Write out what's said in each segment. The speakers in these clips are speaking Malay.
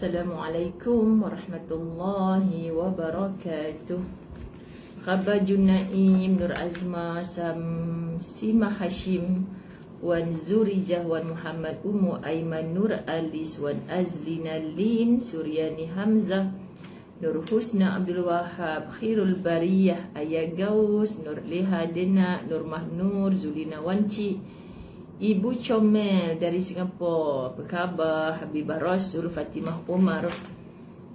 Assalamualaikum warahmatullahi wabarakatuh. Khabar Junaim, Nur Azma, Samsima Hashim, Wan Zurijah, Wan Muhammad Ummu Aiman, Nur Alis, Wan Azlina Lin, Suryani Hamzah, Nur Husna Abdul Wahab, Khirul Bariyah, Ayah Gaus, Nur Leha Dena, Nur Mahnur, Zulina Wanci, Ibu Comel dari Singapura. Apa khabar? Habibah Rasul, Fatimah Umar.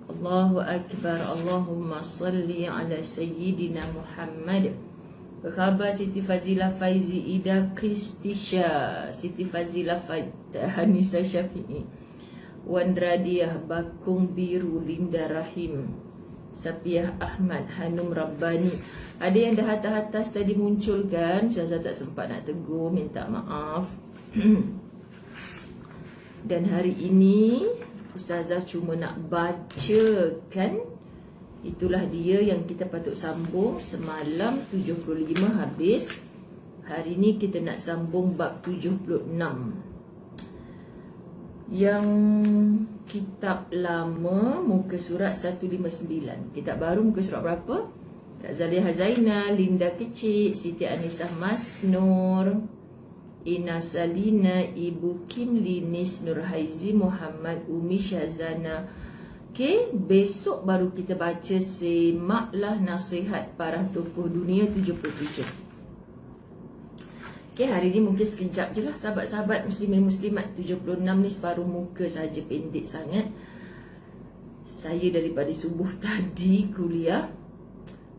Allahu Akbar. Allahumma salli ala Sayyidina Muhammad. Apa khabar Siti Fazilah Faizi, Ida Kristisha, Siti Fazilah Hanisa Syafi'i, Wan Radiah, Bakung Biru, Linda Rahim, Sapiah Ahmad, Hanum Rabbani. Ada yang dah atas-atas tadi muncul kan? Ustazah tak sempat nak tegur, minta maaf. Dan hari ini Ustazah cuma nak bacakan. Itulah dia yang kita patut sambung. Semalam 75 habis. Hari ini kita nak sambung bab 76. Yang kitab lama muka surat 159. Kitab baru muka surat berapa? Kak Zaliha Zaina, Linda Kecik, Siti Anisah Masnur, Ina Salina, Ibu Kim Linis, Nur Haizi Muhammad, Umi Syazana. Okay, besok baru kita baca Semaklah Nasihat Para Tokoh Dunia 77. Okay, hari ni mungkin sekejap je lah sahabat-sahabat muslimin muslimat. 76 ni separuh muka saja, pendek sangat. Saya daripada subuh tadi kuliah.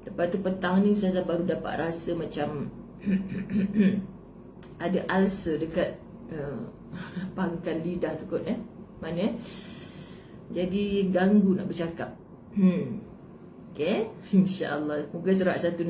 Lepas tu petang ni Ustazah baru dapat rasa macam ada ulcer dekat pangkal lidah tu kot mana jadi ganggu nak bercakap. Okay, insya-Allah muka surat 162.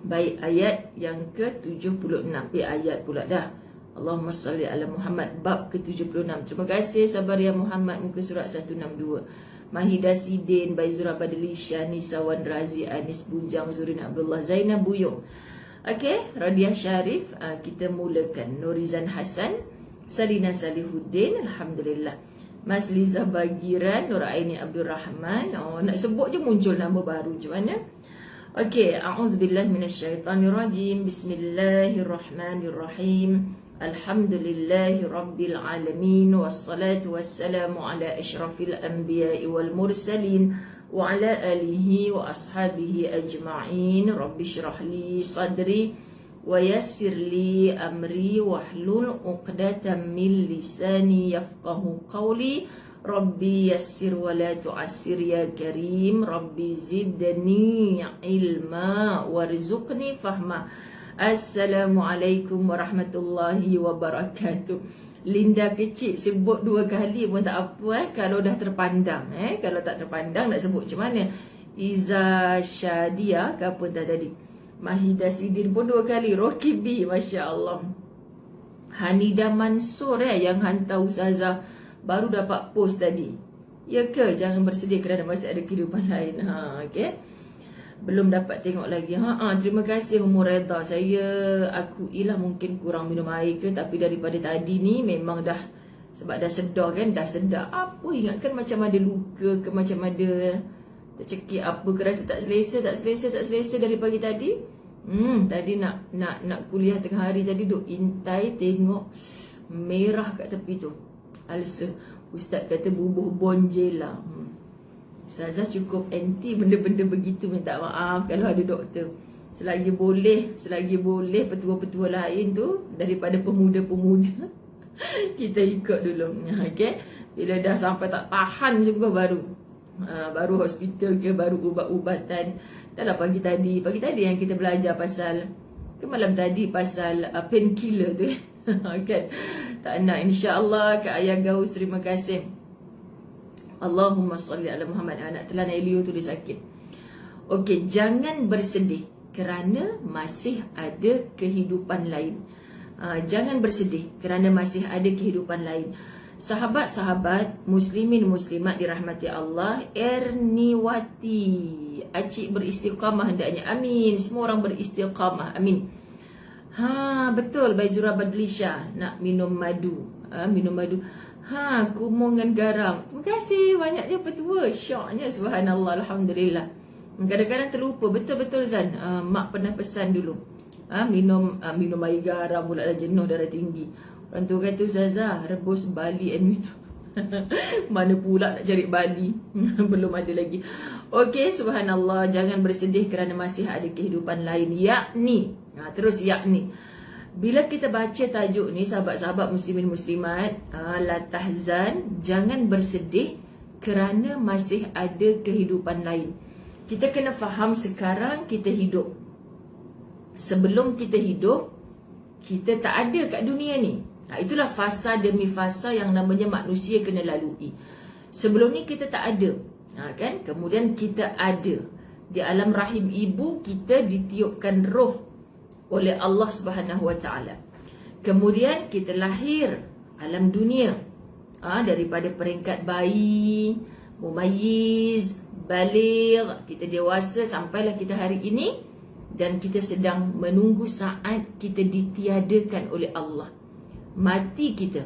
Baik, ayat yang ke-76. Ayat pula dah. Allahumma salli ala Muhammad, bab ke-76. Terima kasih sabar ya Muhammad, muka surat 162. Mahida Sidin, Baizura Badlisha, Nisa Wan Razi, Anis Bujang, Zurin Abdullah, Zainab Buyung. Okey, Radiah Syarif, kita mulakan. Nurizan Hasan, Salina Salihuddin, alhamdulillah. Mas Liza Bagiran, Nur Aini Abdul Rahman. Oh, nak sebut je muncul nama baru macam mana? Okey, a'udzubillahi minasyaitonirrajim. Bismillahirrahmanirrahim. Alhamdulillahi Rabbil Alamin. Wassalatu wassalamu ala ashrafil anbiya'i wal mursalin wa ala alihi wa ashabihi ajma'in. Rabbi syrah li sadri wa yassir li amri wahlul uqdatan min lisani yafqahu qawli. Rabbi yassir wa la tu'assir ya karim. Rabbi zidni ilma warzuqni fahma. Assalamualaikum warahmatullahi wabarakatuh. Linda Kecik sebut 2 kali pun tak apa kalau dah terpandang. Kalau tak terpandang nak sebut macam mana? Iza Syadia ke apa tadi? Mahida Sidin pun 2 kali. Rocky B, Masya Allah. Hanida Mansur yang hantar Ustazah baru dapat post tadi. Ya ke? Jangan bersedih kerana masih ada kehidupan lain. Okay. Belum dapat tengok lagi. Terima kasih Umur Reda. Saya akuilah mungkin kurang minum air ke, tapi daripada tadi ni memang dah, sebab dah sedar kan, dah sedar apa, ingatkan macam ada luka ke, macam ada tercekik apa ke, rasa tak selesa dari pagi tadi. Tadi nak kuliah tengah hari tadi duk intai tengok merah kat tepi tu. Ulcer. Ustaz kata bubuh bonjela. Ustazah cukup anti benda-benda begitu, minta maaf kalau ada doktor. Selagi boleh petua-petua lain tu daripada pemuda-pemuda kita ikut dulu. Okay? Bila dah sampai tak tahan juga baru hospital ke, baru ubat-ubatan. Dalam pagi tadi yang kita belajar pasal ke malam tadi pasal painkiller tu. Kan? Tak nak, insya-Allah. Kak Ayah Gaus, terima kasih. Allahumma salli ala Muhammad. Anak telan Elio tu dia sakit. Okey, jangan bersedih kerana masih ada kehidupan lain. Jangan bersedih kerana masih ada kehidupan lain. Sahabat-sahabat muslimin muslimat dirahmati Allah, Erniwati, acik beristiqamah hendaknya. Amin. Semua orang beristiqamah. Amin. Betul, Baizura Badlisha nak minum madu. Minum madu. Kumur dengan garam. Terima kasih banyaknya petua. Syoknya, subhanallah, alhamdulillah. Kadang-kadang terlupa. Betul-betul Zan, mak pernah pesan dulu, minum air garam pula dah jenuh, darah tinggi. Orang tu kata, Ustazah, rebus bali and minum. Mana pula nak cari bali. Belum ada lagi. Okey, subhanallah, jangan bersedih kerana masih ada kehidupan lain. Yakni, terus yakni, bila kita baca tajuk ni, sahabat-sahabat muslimin muslimat, la tahzan, jangan bersedih kerana masih ada kehidupan lain. Kita kena faham sekarang kita hidup. Sebelum kita hidup, kita tak ada kat dunia ni. Itulah fasa demi fasa yang namanya manusia kena lalui. Sebelum ni kita tak ada, kan? Kemudian kita ada. Di alam rahim ibu kita ditiupkan roh oleh Allah Subhanahu Wa Taala. Kemudian kita lahir alam dunia, daripada peringkat bayi, mumayyiz, baligh, kita dewasa sampailah kita hari ini, dan kita sedang menunggu saat kita ditiadakan oleh Allah. Mati kita.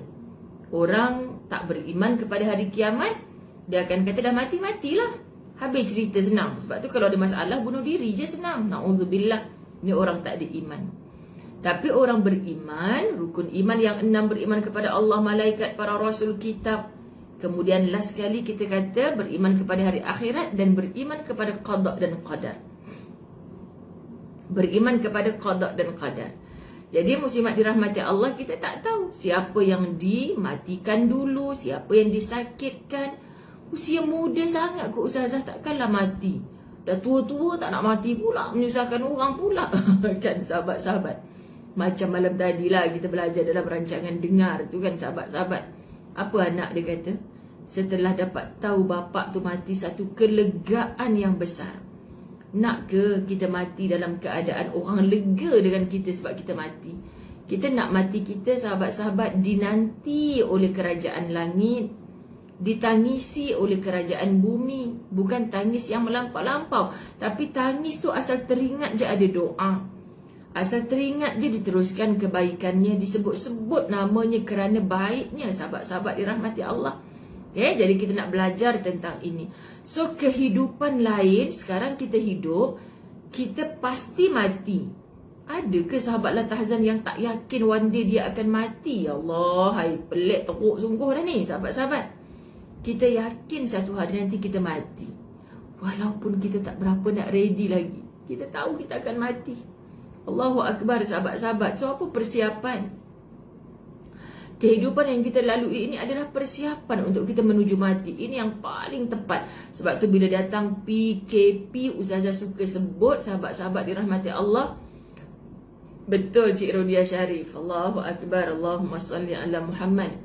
Orang tak beriman kepada hari kiamat, dia akan kata dah mati, matilah. Habis cerita, senang. Sebab tu kalau ada masalah, bunuh diri je senang. Na'udzubillah. Ini orang tak ada iman. Tapi orang beriman, rukun iman yang 6, beriman kepada Allah, malaikat, para rasul, kitab. Kemudian last sekali kita kata beriman kepada hari akhirat dan beriman kepada qada dan qadar. Beriman kepada qada dan qadar. Jadi muslimat dirahmati Allah, kita tak tahu siapa yang dimatikan dulu, siapa yang disakitkan. Usia muda sangat kok Ustazah, takkanlah mati. Dah tua-tua tak nak mati pula, menyusahkan orang pula. Kan sahabat-sahabat, macam malam tadi lah kita belajar dalam rancangan dengar tu kan sahabat-sahabat. Apa anak dia kata? Setelah dapat tahu bapak tu mati, satu kelegaan yang besar. Nak ke kita mati dalam keadaan orang lega dengan kita sebab kita mati? Kita nak mati kita, sahabat-sahabat, dinanti oleh kerajaan langit, ditangisi oleh kerajaan bumi. Bukan tangis yang melampau-lampau, tapi tangis tu asal teringat je ada doa, asal teringat je diteruskan kebaikannya, disebut-sebut namanya kerana baiknya. Sahabat-sahabat dirahmati Allah. Okay, jadi kita nak belajar tentang ini. So kehidupan lain, sekarang kita hidup, kita pasti mati. Ada ke sahabat la tahzan yang tak yakin one day dia akan mati? Ya Allah, hai pelik teruk sungguh dah ni sahabat-sahabat. Kita yakin satu hari nanti kita mati. Walaupun kita tak berapa nak ready lagi, kita tahu kita akan mati. Allahu Akbar sahabat-sahabat. So apa persiapan? Kehidupan yang kita lalui ini adalah persiapan untuk kita menuju mati. Ini yang paling tepat. Sebab tu bila datang PKP, Ustazah suka sebut, sahabat-sahabat dirahmati Allah. Betul Cik Rodia Syarif. Allahu Akbar, Allahumma salli ala Muhammad.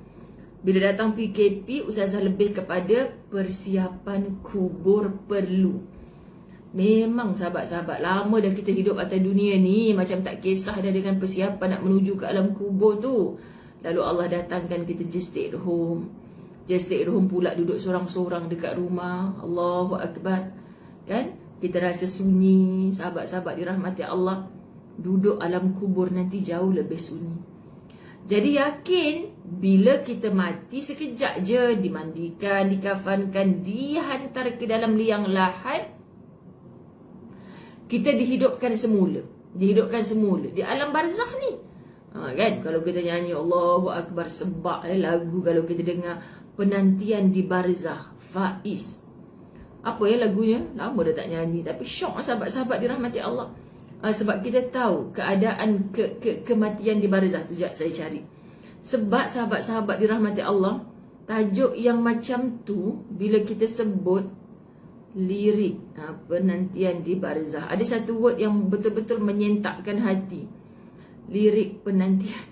Bila datang PKP, Ustazah lebih kepada persiapan kubur perlu. Memang sahabat-sahabat, lama dah kita hidup atas dunia ni, macam tak kisah dah dengan persiapan nak menuju ke alam kubur tu. Lalu Allah datangkan kita just stay at home. Just stay at home pula, duduk sorang-sorang dekat rumah. Allahu Akbar. Kan? Kita rasa sunyi. Sahabat-sahabat dirahmati Allah, duduk alam kubur nanti jauh lebih sunyi. Jadi yakin bila kita mati sekejap je, dimandikan, dikafankan, dihantar ke dalam liang lahat, kita dihidupkan semula. Dihidupkan semula di alam barzakh ni. Kan, kalau kita nyanyi Allahu Akbar, sebab lagu kalau kita dengar penantian di barzakh, Faiz. Apa ya lagunya? Lama dah tak nyanyi, tapi syok sahabat-sahabat dirahmati Allah. Sebab kita tahu keadaan kematian di barzakh tu. Sekejap saya cari. Sebab sahabat-sahabat dirahmati Allah, tajuk yang macam tu bila kita sebut lirik penantian di barzakh, ada satu word yang betul-betul menyentakkan hati. Lirik penantian.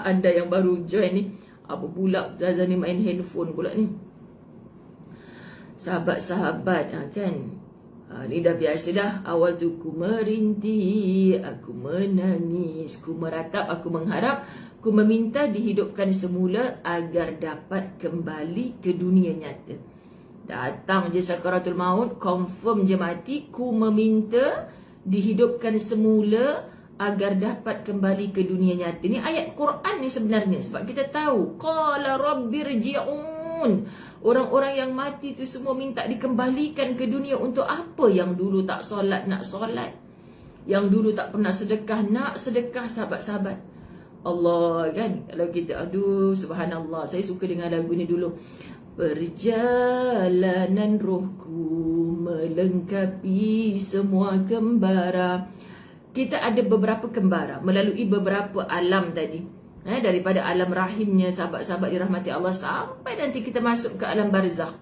Anda yang baru join ni, apa pula Zaza ni main handphone pula ni? Sahabat-sahabat, kan, ni dah biasa dah. Awal tu ku merintih, aku menangis, ku meratap, aku mengharap, ku meminta dihidupkan semula agar dapat kembali ke dunia nyata. Datang je sakaratul maut, confirm je mati, ku meminta dihidupkan semula agar dapat kembali ke dunia nyata. Ni ayat Quran ni sebenarnya, sebab kita tahu qala rabbirji'un, orang-orang yang mati tu semua minta dikembalikan ke dunia untuk apa? Yang dulu tak solat nak solat, yang dulu tak pernah sedekah nak sedekah, sahabat-sahabat. Allah kan, kalau kita aduh subhanallah, saya suka dengar lagu ni dulu. Perjalanan rohku melengkapi semua kembara. Kita ada beberapa kembara melalui beberapa alam tadi, daripada alam rahimnya sahabat-sahabat dirahmati Allah sampai nanti kita masuk ke alam barzakh.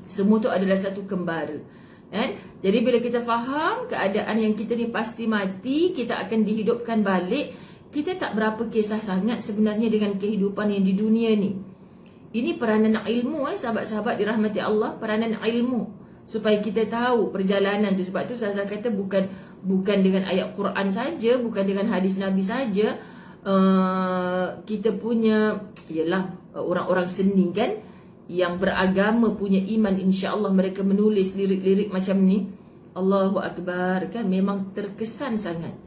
Semua tu adalah satu kembara. Jadi bila kita faham keadaan yang kita ni pasti mati, kita akan dihidupkan balik, kita tak berapa kisah sangat sebenarnya dengan kehidupan yang di dunia ni. Ini peranan ilmu, sahabat-sahabat dirahmati Allah, peranan ilmu supaya kita tahu perjalanan tu. Sebab tu Ustazah kata bukan dengan ayat Quran saja, bukan dengan hadis Nabi saja. Kita punya ialah orang-orang seni kan, yang beragama punya iman, insya-Allah mereka menulis lirik-lirik macam ni. Allahu Akbar kan, memang terkesan sangat.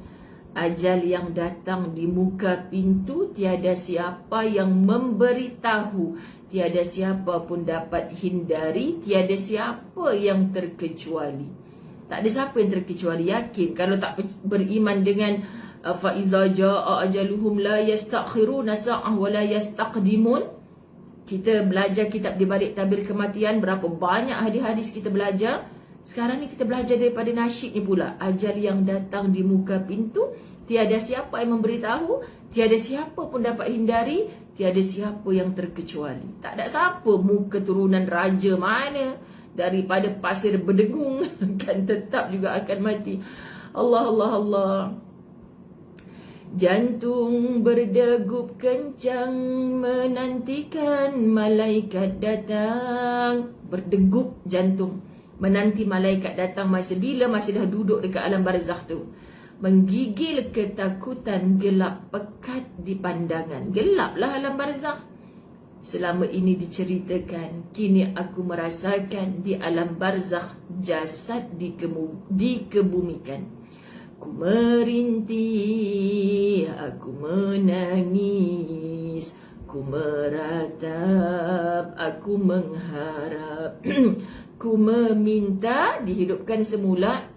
Ajal yang datang di muka pintu, tiada siapa yang memberitahu, tiada siapa pun dapat hindari, tiada siapa yang terkecuali. Tak ada siapa yang terkecuali. Yakin kalau tak beriman dengan fa iza jaa ajaluhum la yastakhiruna sa'ah wa la yastaqdimun. Kita belajar kitab di balik tabir kematian, berapa banyak hadis-hadis kita belajar. Sekarang ni kita belajar daripada nasyid ni pula. Ajal yang datang di muka pintu, tiada siapa yang memberitahu, tiada siapa pun dapat hindari, tiada siapa yang terkecuali. Tak ada siapa muka turunan raja mana daripada pasir berdengung kan tetap juga akan mati. Allah Allah Allah. Jantung berdegup kencang menantikan malaikat datang. Berdegup jantung menanti malaikat datang. Masa bila? Masih dah duduk dekat alam barzakh tu. Menggigil ketakutan, gelap pekat di pandangan. Gelaplah alam barzakh. Selama ini diceritakan, kini aku merasakan di alam barzakh jasad dikebumikan. Ku merintih, aku menangis, ku meratap, aku mengharap, ku meminta dihidupkan semula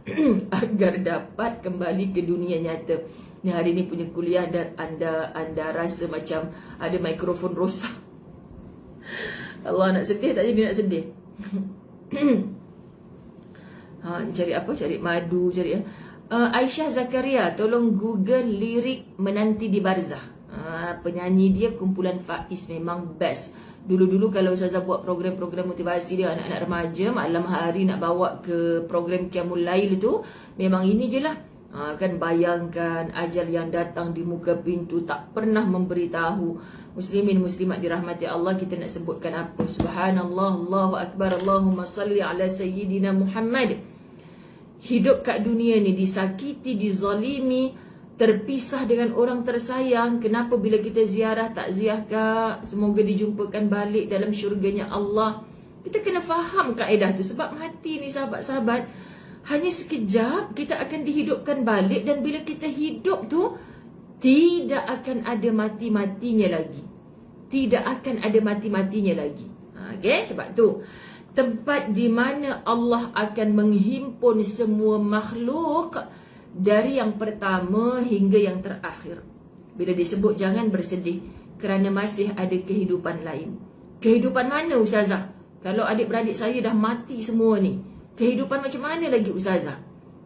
agar dapat kembali ke dunia nyata. Ni hari ni punya kuliah dan anda rasa macam ada mikrofon rosak. Allah, nak sedih tak jadi nak sedih. Cari apa? Cari madu, cari Aisyah Zakaria, tolong Google lirik Menanti di Barzakh. Penyanyi dia kumpulan Faiz, memang best. Dulu-dulu kalau Ustazah buat program-program motivasi dia anak-anak remaja, malam hari nak bawa ke program Qiyamul Lail tu, memang ini je lah. Kan bayangkan ajal yang datang di muka pintu, tak pernah memberitahu. Muslimin muslimat dirahmati Allah, kita nak sebutkan apa? Subhanallah, Allahu Akbar, Allahumma salli ala Sayyidina Muhammad. Hidup kat dunia ni disakiti, dizalimi, terpisah dengan orang tersayang. Kenapa bila kita ziarah takziah kak, semoga dijumpakan balik dalam syurganya Allah. Kita kena faham kaedah tu. Sebab mati ni sahabat-sahabat, hanya sekejap kita akan dihidupkan balik. Dan bila kita hidup tu, tidak akan ada mati-matinya lagi. Tidak akan ada mati-matinya lagi. Okay, sebab tu tempat di mana Allah akan menghimpun semua makhluk dari yang pertama hingga yang terakhir. Bila disebut jangan bersedih kerana masih ada kehidupan lain. Kehidupan mana Ustazah? Kalau adik-beradik saya dah mati semua ni, kehidupan macam mana lagi Ustazah?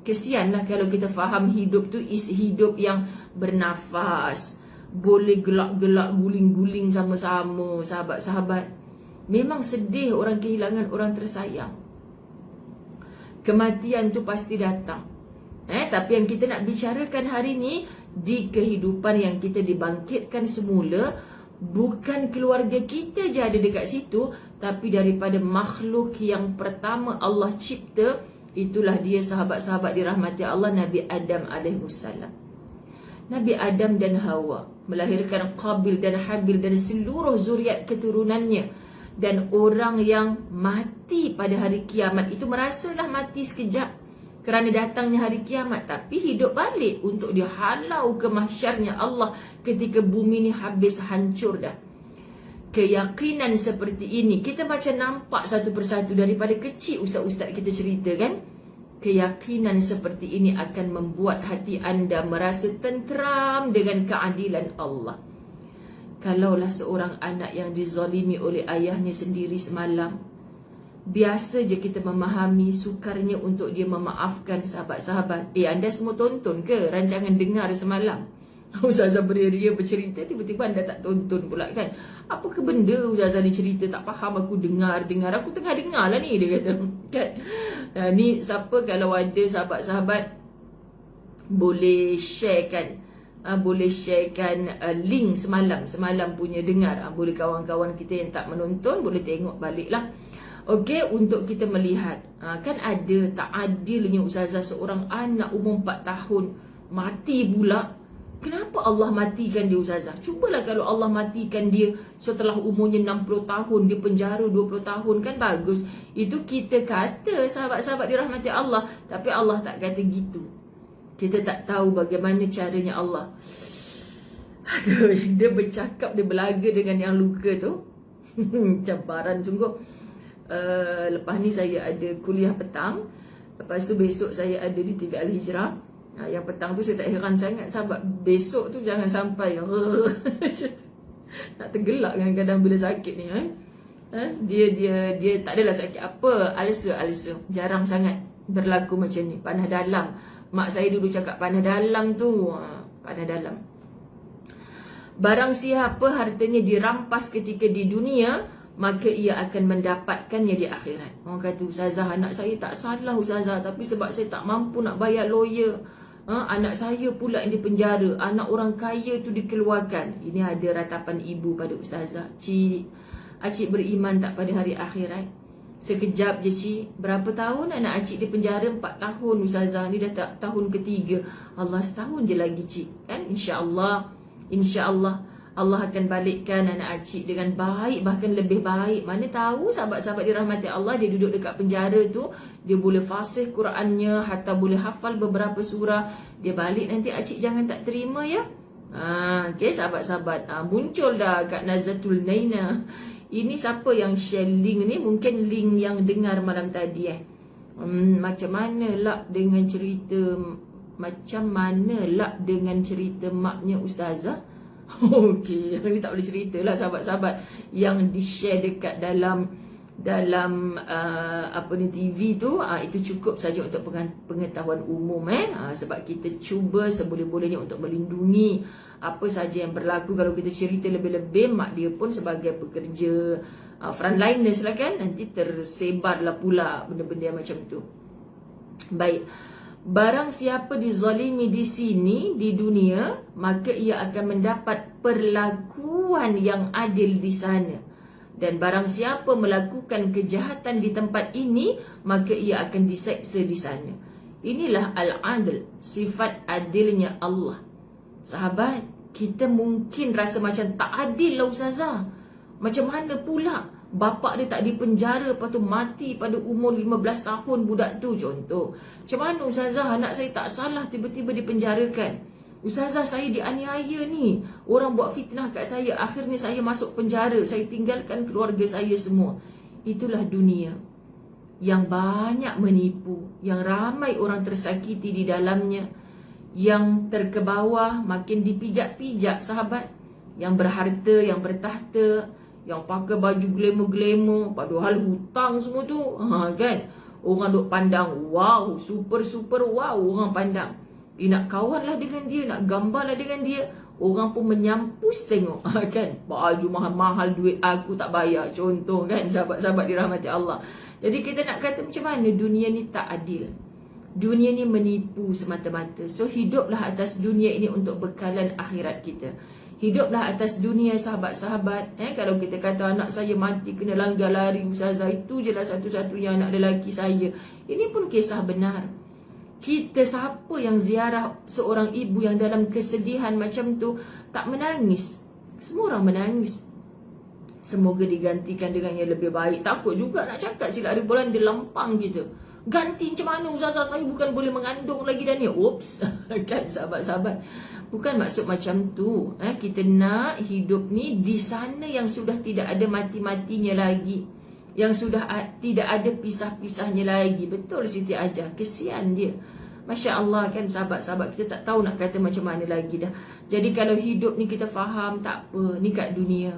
Kesianlah kalau kita faham hidup tu is hidup yang bernafas, boleh gelak-gelak, guling-guling sama-sama, sahabat-sahabat. Memang sedih orang kehilangan orang tersayang. Kematian tu pasti datang. Tapi yang kita nak bicarakan hari ni, di kehidupan yang kita dibangkitkan semula, bukan keluarga kita je ada dekat situ, tapi daripada makhluk yang pertama Allah cipta, itulah dia sahabat-sahabat dirahmati Allah, Nabi Adam alaihissalam. Nabi Adam dan Hawa melahirkan Qabil dan Habil dan seluruh zuriat keturunannya. Dan orang yang mati pada hari kiamat itu merasalah mati sekejap. kerana datangnya hari kiamat, tapi hidup balik untuk dia halau ke mahsyarnya Allah ketika bumi ni habis hancur dah. Keyakinan seperti ini kita macam nampak satu persatu daripada kecil ustaz-ustaz kita cerita kan. Keyakinan seperti ini akan membuat hati anda merasa tenteram dengan keadilan Allah. Kalaulah seorang anak yang dizalimi oleh ayahnya sendiri semalam, biasa je kita memahami sukarnya untuk dia memaafkan sahabat-sahabat. Anda semua tonton ke rancangan Dengar semalam? Ustazah beria bercerita, tiba-tiba anda tak tonton pula kan? Apa ke benda Ustazah ni cerita, tak faham, aku dengar. Aku tengah dengar lah ni, dia kata kan? Ni siapa kalau ada sahabat-sahabat boleh sharekan, boleh sharekan link semalam punya Dengar. Boleh kawan-kawan kita yang tak menonton boleh tengok balik lah. Okey, untuk kita melihat kan ada tak adilnya ustazah, seorang anak umur 4 tahun mati pula. Kenapa Allah matikan dia ustazah? Cubalah kalau Allah matikan dia setelah umurnya 60 tahun, dia penjara 20 tahun, kan bagus. Itu kita kata sahabat-sahabat dirahmati Allah, tapi Allah tak kata gitu. Kita tak tahu bagaimana caranya Allah. Aduh, dia bercakap, dia belaga dengan yang luka tu. Cabaran sungguh. Lepas ni saya ada kuliah petang. Lepas tu besok saya ada di TV Al-Hijrah. Yang petang tu saya tak heran sangat, sebab besok tu jangan sampai nak tergelak kadang-kadang bila sakit ni Dia tak adalah sakit apa, ulcer. Jarang sangat berlaku macam ni. Panah dalam. Mak saya dulu cakap panah dalam tu, panah dalam. Barang siapa hartanya dirampas ketika di dunia, maka ia akan mendapatkannya di akhirat. Orang kata, ustazah, anak saya tak salah ustazah, tapi sebab saya tak mampu nak bayar lawyer, anak saya pula yang dipenjara, anak orang kaya tu dikeluarkan. Ini ada ratapan ibu pada ustazah. Cik, acik beriman tak pada hari akhirat? Sekejap je cik. Berapa tahun anak acik dipenjara? 4 tahun ustazah. Ni dah tak tahun ketiga. Allah, setahun je lagi cik, kan? InsyaAllah Allah akan balikkan anak acik dengan baik, bahkan lebih baik. Mana tahu sahabat-sahabat dirahmati Allah, dia duduk dekat penjara tu, dia boleh fasih Qurannya, hatta boleh hafal beberapa surah. Dia balik nanti acik jangan tak terima ya. Okay sahabat-sahabat, muncul dah kat Nazatul Naina. Ini siapa yang share link ni? Mungkin link yang dengar malam tadi Macam mana lah dengan cerita maknya ustazah? Okey, ini tak boleh cerita lah sahabat-sahabat yang di-share dekat dalam TV tu. Itu cukup saja untuk pengetahuan umum sebab kita cuba seboleh-bolehnya untuk melindungi apa saja yang berlaku. Kalau kita cerita lebih-lebih, mak dia pun sebagai pekerja frontliners lah kan, nanti tersebarlah pula benda-benda macam tu. Baik. Barang siapa dizalimi di sini, di dunia, maka ia akan mendapat perlakuan yang adil di sana. Dan barang siapa melakukan kejahatan di tempat ini, maka ia akan diseksa di sana. Inilah al-adl, sifat adilnya Allah. Sahabat, kita mungkin rasa macam tak adil lah ustazah. Macam mana pula bapak dia tak dipenjara, lepas tu mati pada umur 15 tahun budak tu, contoh. Macam mana ustazah, anak saya tak salah tiba-tiba dipenjarakan? Ustazah, saya dianiaya ni, orang buat fitnah kat saya, akhirnya saya masuk penjara, saya tinggalkan keluarga saya semua. Itulah dunia yang banyak menipu, yang ramai orang tersakiti di dalamnya, yang terkebawah makin dipijak-pijak sahabat, yang berharta, yang bertahta, yang pakai baju glamour-glamour, padahal hutang semua tu, kan? Orang duk pandang, wow, super wow, orang pandang. Nak kawan lah dengan dia, nak gambar lah dengan dia, orang pun menyampus tengok, kan? Baju mahal-mahal, duit aku tak bayar, contoh kan, sahabat-sahabat dirahmati Allah. Jadi kita nak kata macam mana dunia ni tak adil, dunia ni menipu semata-mata. So hiduplah atas dunia ini untuk bekalan akhirat kita. Hiduplah atas dunia sahabat-sahabat. Kalau kita kata anak saya mati kena langgar lari ustazah, itu je lah satu-satunya anak lelaki saya. Ini pun kisah benar. Kita siapa yang ziarah seorang ibu yang dalam kesedihan macam tu tak menangis? Semua orang menangis. Semoga digantikan dengan yang lebih baik. Takut juga nak cakap silap hari bulan dia lempang kita. Ganti macam mana ustazah, saya bukan boleh mengandung lagi dah ni. Oops. Kan sahabat-sahabat, bukan maksud macam tu. Kita nak hidup ni di sana yang sudah tidak ada mati-matinya lagi, yang sudah tidak ada pisah-pisahnya lagi. Betul Siti Ajah, kesian dia. Masya Allah kan sahabat-sahabat, kita tak tahu nak kata macam mana lagi dah. Jadi kalau hidup ni kita faham, tak apa, ni kat dunia,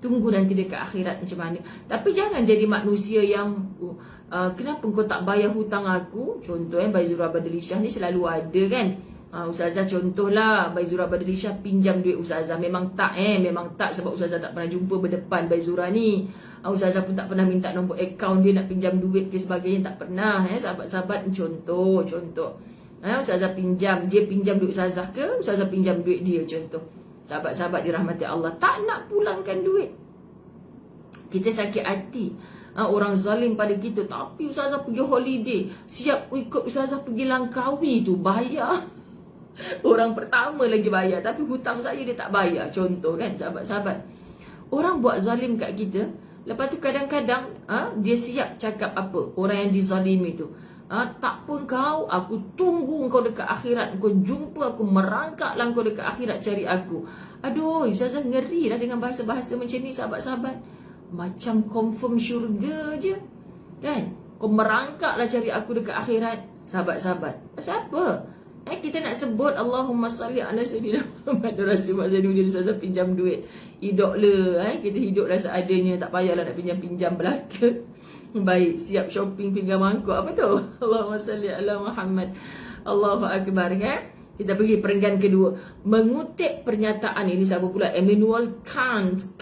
tunggu nanti dekat akhirat macam mana. Tapi jangan jadi manusia yang kenapa kau tak bayar hutang aku. Contoh Baizura Badilishah ni selalu ada kan. Ustazah contohlah, Baizura Badilishah pinjam duit Ustazah. Memang tak sebab Ustazah tak pernah jumpa berdepan Baizura ni. Ustazah pun tak pernah minta nombor akaun dia nak pinjam duit ke sebagainya, tak pernah. Sahabat-sahabat, contoh. Ustazah pinjam, dia pinjam duit Ustazah ke Ustazah pinjam duit dia, contoh. Sahabat-sahabat dirahmati Allah, tak nak pulangkan duit, kita sakit hati. Orang zalim pada kita. Tapi Ustazah pergi holiday, siap ikut Ustazah pergi Langkawi tu, bayar. Orang pertama lagi bayar, tapi hutang saya dia tak bayar. Contoh kan sahabat-sahabat, orang buat zalim kat kita. Lepas tu kadang-kadang dia siap cakap apa, orang yang dizalimi tu, tak pun kau, aku tunggu kau dekat akhirat, kau jumpa aku, merangkaklah kau dekat akhirat cari aku. Aduh, Ustazah ngeri lah dengan bahasa-bahasa macam ni sahabat-sahabat. Macam confirm syurga je kan. Kau merangkaklah cari aku dekat akhirat. Sahabat-sahabat, siapa? Kita nak sebut Allahumma salli ala sayyidina Muhammad Rasulullah SAW. Ustazah pinjam duit, hiduplah, kita hiduplah seadanya, tak payahlah nak pinjam-pinjam belaka. Baik, siap shopping pinggan mangkuk. Apa tu? Allahumma salli ala Muhammad. Allahu Akbar kan. Kita pergi perenggan kedua. Mengutip pernyataan ini, siapa pula? Immanuel Kant,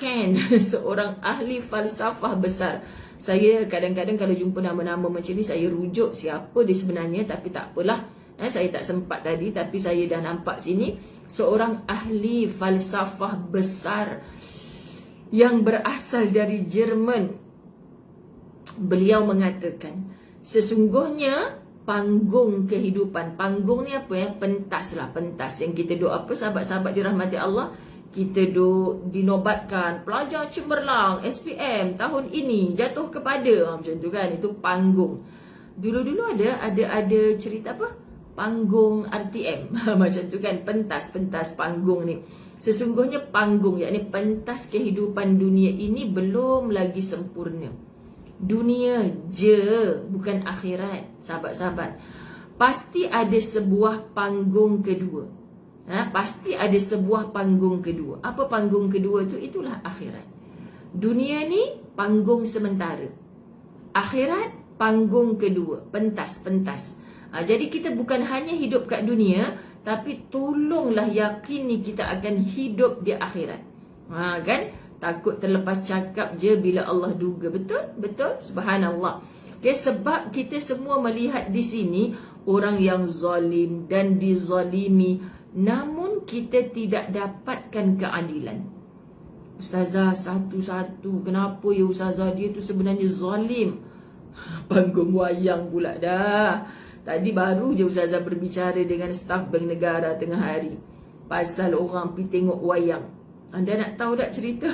seorang ahli falsafah besar. Saya kadang-kadang kalau jumpa nama-nama macam ni, saya rujuk siapa dia sebenarnya, tapi tak apalah. Saya tak sempat tadi, tapi saya dah nampak sini. Seorang ahli falsafah besar yang berasal dari Jerman. Beliau mengatakan, sesungguhnya panggung kehidupan. Panggung ni apa pentas lah, pentas. Yang kita duk apa sahabat-sahabat dirahmati Allah, kita duk dinobatkan pelajar cemerlang SPM tahun ini jatuh kepada macam tu kan. Itu panggung. Dulu-dulu ada cerita apa? Panggung RTM macam tu kan, pentas panggung ni. Sesungguhnya panggung, yakni pentas kehidupan dunia ini belum lagi sempurna. Dunia je, bukan akhirat. Sahabat-sahabat, pasti ada sebuah panggung kedua. Pasti ada sebuah panggung kedua. Apa panggung kedua tu? Itulah akhirat. Dunia ni panggung sementara, akhirat panggung kedua, pentas. Jadi kita bukan hanya hidup kat dunia, tapi tolonglah yakini kita akan hidup di akhirat. Kan? Takut terlepas cakap je bila Allah duga. Betul? Subhanallah. Okay, sebab kita semua melihat di sini orang yang zalim dan dizalimi, namun kita tidak dapatkan keadilan. Ustazah, satu-satu, kenapa ya Ustazah, dia tu sebenarnya zalim? Panggung wayang pula dah. Tadi baru je Ustazah berbicara dengan staf Bank Negara tengah hari pasal orang pergi tengok wayang. Anda nak tahu tak cerita?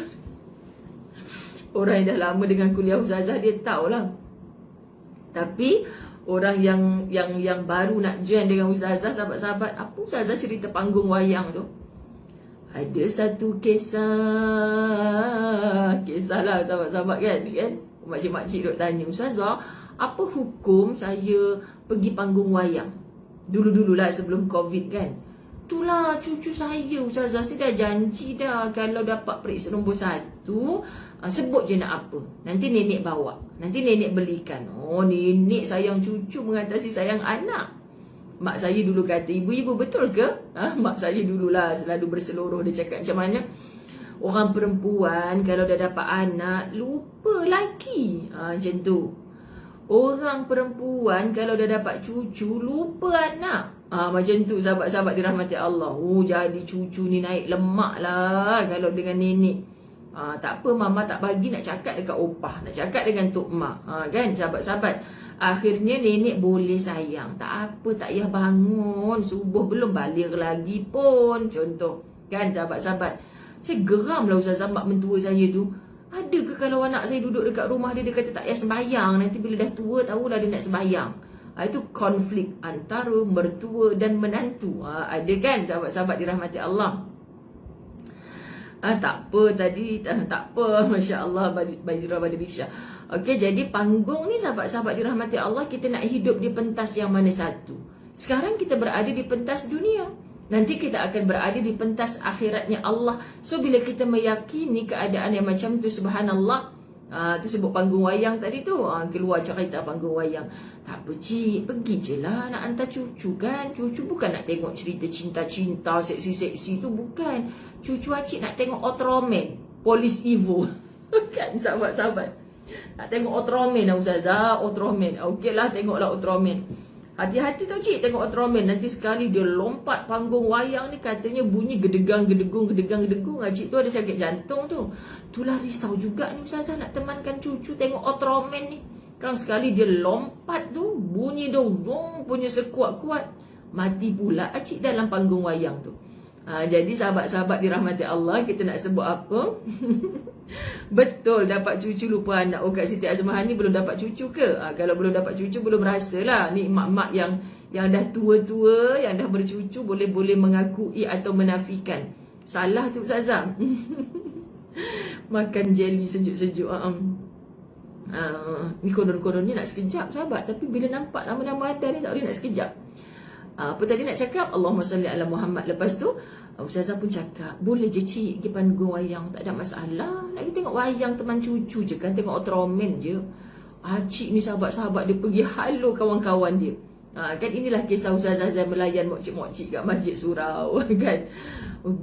Orang yang dah lama dengan kuliah Ustazah, dia tahulah. Tapi orang yang baru nak join dengan Ustazah, sahabat-sahabat, apa Ustazah cerita panggung wayang tu? Ada satu kisah lah sahabat-sahabat kan? Makcik-makcik duk tanya, Ustazah, apa hukum saya pergi panggung wayang? Dulu-dululah sebelum Covid kan. Itulah cucu saya Ustazah, saya dah janji dah, kalau dapat periksa nombor 1, sebut je nak apa, nanti nenek bawa, nanti nenek belikan. Oh, nenek sayang cucu mengatasi sayang anak. Mak saya dulu kata, ibu-ibu betul ke? Mak saya dululah selalu berseluruh, dia cakap macam mana, orang perempuan kalau dah dapat anak lupa laki. Macam tu. Orang perempuan kalau dah dapat cucu lupa anak. Macam tu sahabat-sahabat dirahmati Allah. Oh, jadi cucu ni naik lemak lah kalau dengan nenek. Tak apa, mama tak bagi nak cakap dekat opah, nak cakap dengan tok mak. Kan sahabat-sahabat, akhirnya nenek boleh sayang. Tak apa, tak payah bangun, subuh belum balik lagi pun. Contoh kan sahabat-sahabat. Saya geram lah Ustazah, mak mentua saya tu. Ada ke kalau anak saya duduk dekat rumah dia kata tak payah sembahyang, nanti bila dah tua tahulah dia nak sembahyang. Itu konflik antara mertua dan menantu. Ada kan sahabat-sahabat dirahmati Allah? Tak apa tadi, tak apa, Masya Allah, Bajira Badirisha. Okey, jadi panggung ni sahabat-sahabat dirahmati Allah, kita nak hidup di pentas yang mana satu. Sekarang kita berada di pentas dunia, nanti kita akan berada di pentas akhiratnya Allah. So bila kita meyakini keadaan yang macam tu, subhanallah, tu sebut panggung wayang tadi tu, keluar cerita panggung wayang. Tak apa cik, pergi je lah nak hantar cucu kan. Cucu bukan nak tengok cerita cinta-cinta seksi-seksi tu, bukan. Cucu acik nak tengok Ultraman, Police Evo. Kan sahabat-sahabat, nak tengok Ultraman lah Ustazah, Ultraman. Okey lah, tengoklah Ultraman. Hati-hati tau cik tengok Ultraman, nanti sekali dia lompat panggung wayang ni, katanya bunyi gedegang-gedegung, gedegang-gedegung, acik tu ada sakit jantung tu. Itulah risau juga ni Ustazah nak temankan cucu tengok Ultraman ni. Kan sekali dia lompat tu, bunyi dong, punya sekuat-kuat, mati pula acik dalam panggung wayang tu. Jadi sahabat-sahabat dirahmati Allah, kita nak sebut apa? Betul, dapat cucu lupa anak. Oh, Kak Siti Azmahani belum dapat cucu ke? Kalau belum dapat cucu, belum rasalah. Ni mak-mak yang dah tua-tua, yang dah bercucu, boleh mengakui atau menafikan. Salah tu Ustazah. Makan jelly sejuk-sejuk. Ni konon-konon ni nak sekejap sahabat, tapi bila nampak nama-nama ada ni tak boleh nak sekejap. Apa tadi nak cakap? Allahumma salli ala Muhammad. Lepas tu Ustazah pun cakap, boleh je cik pergi panggung wayang, tak ada masalah. Nak pergi tengok wayang teman cucu je kan, tengok Ultraman je. Cik ni sahabat-sahabat dia pergi halo kawan-kawan dia. Kan inilah kisah Ustazah Zai melayan mokcik-mokcik kat Masjid Surau kan.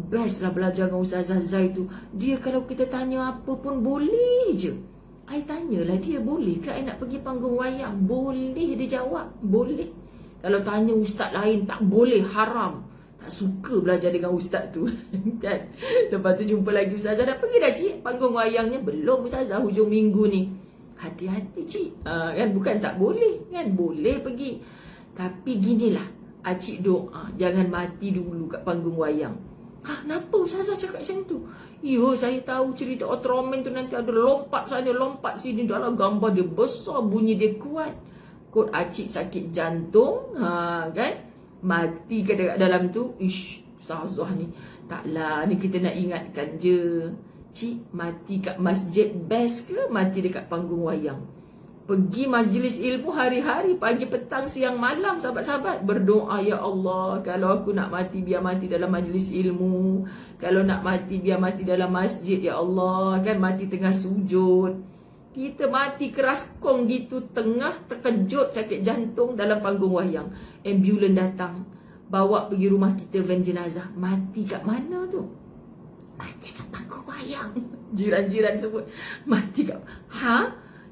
Best lah belajar dengan Ustazah Zai tu. Dia kalau kita tanya apa pun boleh je. I tanyalah dia, boleh ke I nak pergi panggung wayang? Boleh, dia jawab, boleh. Kalau tanya ustaz lain, tak boleh, haram. Tak suka belajar dengan ustaz tu kan. Lepas tu jumpa lagi Ustazah, dah pergi dah cik panggung wayangnya? Belum Ustazah, hujung minggu ni. Hati-hati cik, kan bukan tak boleh kan, boleh pergi. Tapi ginilah, acik doa jangan mati dulu kat panggung wayang. Kenapa Ustazah cakap macam tu? Ya, saya tahu cerita Ultraman tu nanti ada lompat sana, lompat sini. Dalam gambar dia besar, bunyi dia kuat. Kot acik sakit jantung, kan? Mati ke dekat dalam tu. Ustazah ni. Taklah, ni kita nak ingatkan je. Cik, mati kat masjid best ke mati dekat panggung wayang? Pergi majlis ilmu hari-hari, pagi, petang, siang, malam, sahabat-sahabat. Berdoa, ya Allah, kalau aku nak mati, biar mati dalam majlis ilmu. Kalau nak mati, biar mati dalam masjid, ya Allah. Kan mati tengah sujud. Kita mati keras kong gitu, tengah terkejut sakit jantung dalam panggung wayang. Ambulan datang, bawa pergi rumah kita van jenazah. Mati kat mana tu? Mati kat panggung wayang. Jiran-jiran sebut, mati kat...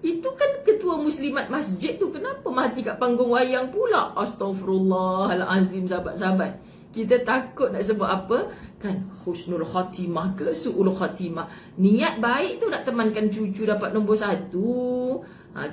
Itu kan ketua muslimat masjid tu, kenapa mati kat panggung wayang pula? Astaghfirullahalazim sahabat-sahabat. Kita takut nak sebut apa? Kan husnul khatimah ke su'ul khatimah. Niat baik tu nak temankan cucu dapat nombor 1.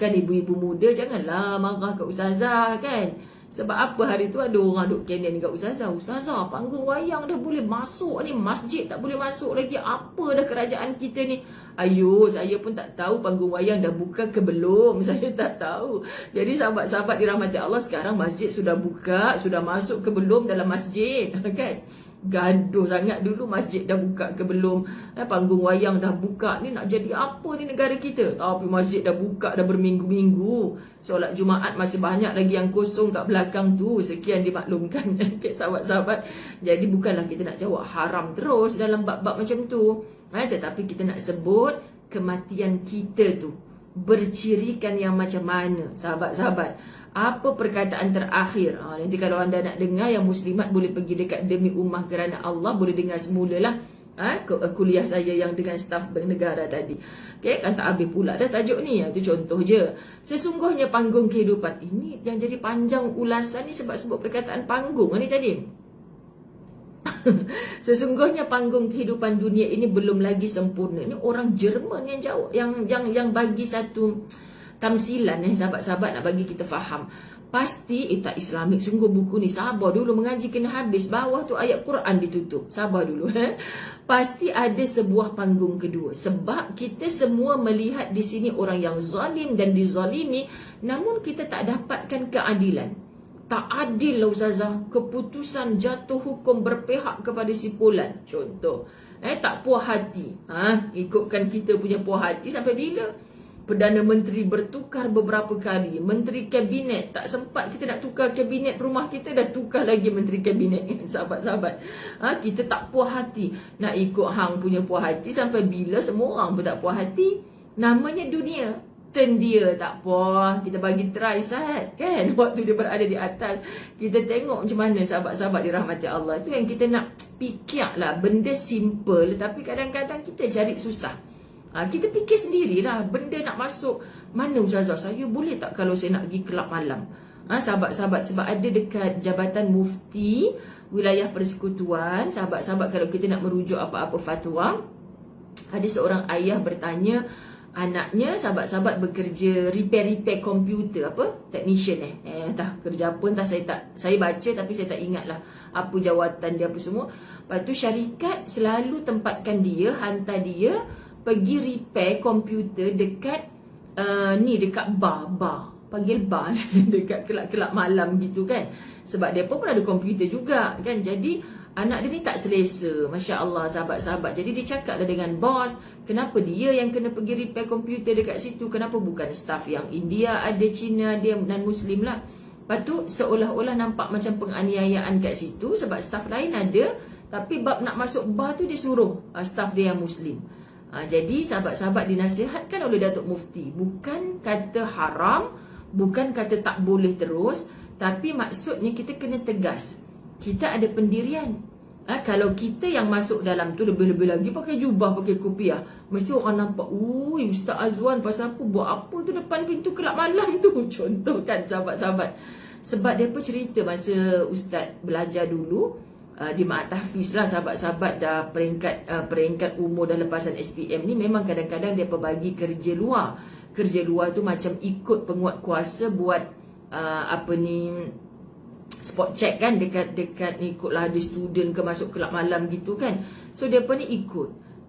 Kan ibu-ibu muda janganlah marah kat Ustazah kan. Sebab apa hari tu ada orang duk kenen kat Ustazah. Ustazah, panggung wayang dah boleh masuk ni, masjid tak boleh masuk lagi. Apa dah kerajaan kita ni? Ayo, saya pun tak tahu panggung wayang dah buka ke belum. Saya tak tahu. Jadi sahabat-sahabat dirahmati Allah, sekarang masjid sudah buka, sudah masuk ke belum dalam masjid kan? Gaduh sangat dulu masjid dah buka ke belum, panggung wayang dah buka. Ni nak jadi apa ni negara kita? Tapi masjid dah buka dah berminggu-minggu. Solat Jumaat masih banyak lagi yang kosong kat belakang tu. Sekian dimaklumkan okay, sahabat-sahabat. Jadi bukanlah kita nak jawab haram terus dalam bab-bab macam tu, tetapi kita nak sebut kematian kita tu bercirikan yang macam mana, sahabat-sahabat. Apa perkataan terakhir? Nanti kalau anda nak dengar, yang muslimat boleh pergi dekat Demi Ummah Kerana Allah, boleh dengar semulalah kuliah saya yang dengan staf negara tadi. Okay, kan tak habis pula dah tajuk ni. Itu contoh je. Sesungguhnya panggung kehidupan ini yang jadi panjang ulasan ni sebab sebut perkataan panggung ni tadi. Sesungguhnya panggung kehidupan dunia ini belum lagi sempurna. Ini orang Jerman yang jawab, yang bagi satu tamsilan sahabat-sahabat nak bagi kita faham. pasti tak Islamik sungguh buku ni, sabar dulu, mengaji kena habis, bawah tu ayat Quran ditutup, sabar dulu. Pasti ada sebuah panggung kedua, sebab kita semua melihat di sini orang yang zalim dan dizalimi, namun kita tak dapatkan keadilan. Tak adil lah Ustazah, keputusan jatuh hukum berpihak kepada si Fulan contoh. Tak puas hati, ikutkan kita punya puas hati sampai bila? Perdana Menteri bertukar beberapa kali, Menteri Kabinet, tak sempat kita nak tukar Kabinet rumah kita, dah tukar lagi Menteri Kabinet. Sahabat-sahabat, kita tak puas hati, nak ikut hang punya puas hati sampai bila? Semua orang pun tak puas hati. Namanya dunia, turn dia tak puas, kita bagi try Sat, kan? Waktu dia berada di atas, kita tengok macam mana sahabat-sahabat dirahmati Allah. Itu yang kita nak fikir lah, benda simple tapi kadang-kadang kita cari susah. Kita fikir sendirilah, benda nak masuk mana Ustazah, saya boleh tak kalau saya nak pergi kelab malam? Sahabat-sahabat, sebab ada dekat Jabatan Mufti Wilayah Persekutuan, sahabat-sahabat kalau kita nak merujuk apa-apa fatwa, ada seorang ayah bertanya anaknya, sahabat-sahabat bekerja repair komputer, technician entah kerja apa, entah saya baca tapi saya tak ingat lah apa jawatan dia apa semua. Lepas tu syarikat selalu tempatkan dia, hantar dia pergi repair komputer dekat dekat bar, panggil bar dekat kelab-kelab malam gitu kan, sebab dia pun ada komputer juga kan. Jadi anak dia ni tak selesa, Masya Allah sahabat-sahabat. Jadi dia cakap dah dengan bos, kenapa dia yang kena pergi repair komputer dekat situ, kenapa bukan staff yang India, ada Cina, dia dan Muslim lah. Lepas tu seolah-olah nampak macam penganiayaan kat situ, sebab staff lain ada, tapi bab nak masuk bar tu dia suruh staff dia yang Muslim. Jadi sahabat-sahabat dinasihatkan oleh Datuk Mufti, bukan kata haram, bukan kata tak boleh terus, tapi maksudnya kita kena tegas. Kita ada pendirian. Kalau kita yang masuk dalam tu, lebih-lebih lagi pakai jubah, pakai kopiah, mesti orang nampak, Ustaz Azwan pasal apa, buat apa tu depan pintu kelab malam tu, contoh kan sahabat-sahabat. Sebab dia pun cerita masa Ustaz belajar dulu di Ma'at Tahfiz lah sahabat-sahabat, dah peringkat umur dah lepasan SPM ni, memang kadang-kadang dia bagi kerja luar. Kerja luar tu macam ikut penguat kuasa buat spot check kan, dekat ni ikutlah ada student ke masuk kelab malam gitu kan. So dia pun ni ikut.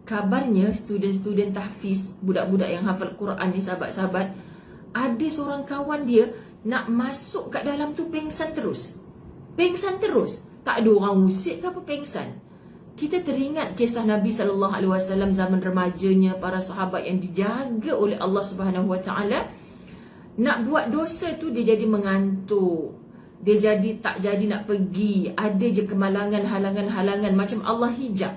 Kabarnya student-student tahfiz, budak-budak yang hafal Quran ni sahabat-sahabat, ada seorang kawan dia nak masuk kat dalam tu pengsan terus. Tak ada orang usik ke apa, pengsan. Kita teringat kisah Nabi SAW zaman remajanya, para sahabat yang dijaga oleh Allah SWT. Nak buat dosa tu dia jadi mengantuk, dia jadi tak jadi nak pergi, ada je kemalangan, halangan-halangan, macam Allah hijab.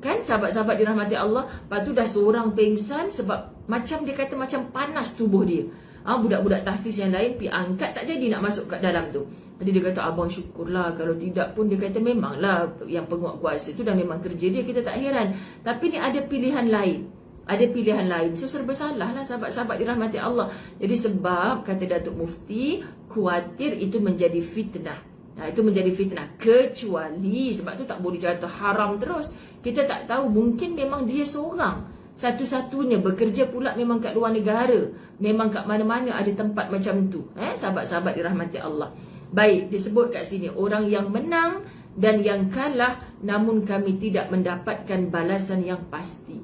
Kan sahabat-sahabat dirahmati Allah. Lepas tu dah seorang pengsan sebab macam dia kata macam panas tubuh dia. Budak-budak tahfiz yang lain pergi angkat, tak jadi nak masuk kat dalam tu. Jadi dia kata, abang syukurlah, kalau tidak pun dia kata memanglah yang penguat kuasa tu dah memang kerja dia, kita tak heran. Tapi ni ada pilihan lain. So serba salah lah sahabat-sahabat dirahmati Allah. Jadi sebab kata Datuk Mufti, khawatir itu menjadi fitnah. Itu menjadi fitnah. Kecuali, sebab tu tak boleh jatuh haram terus. Kita tak tahu, mungkin memang dia seorang satu-satunya bekerja pula memang kat luar negara, memang kat mana-mana ada tempat macam tu. Sahabat-sahabat dirahmati Allah. Baik, disebut kat sini orang yang menang dan yang kalah, namun kami tidak mendapatkan balasan yang pasti.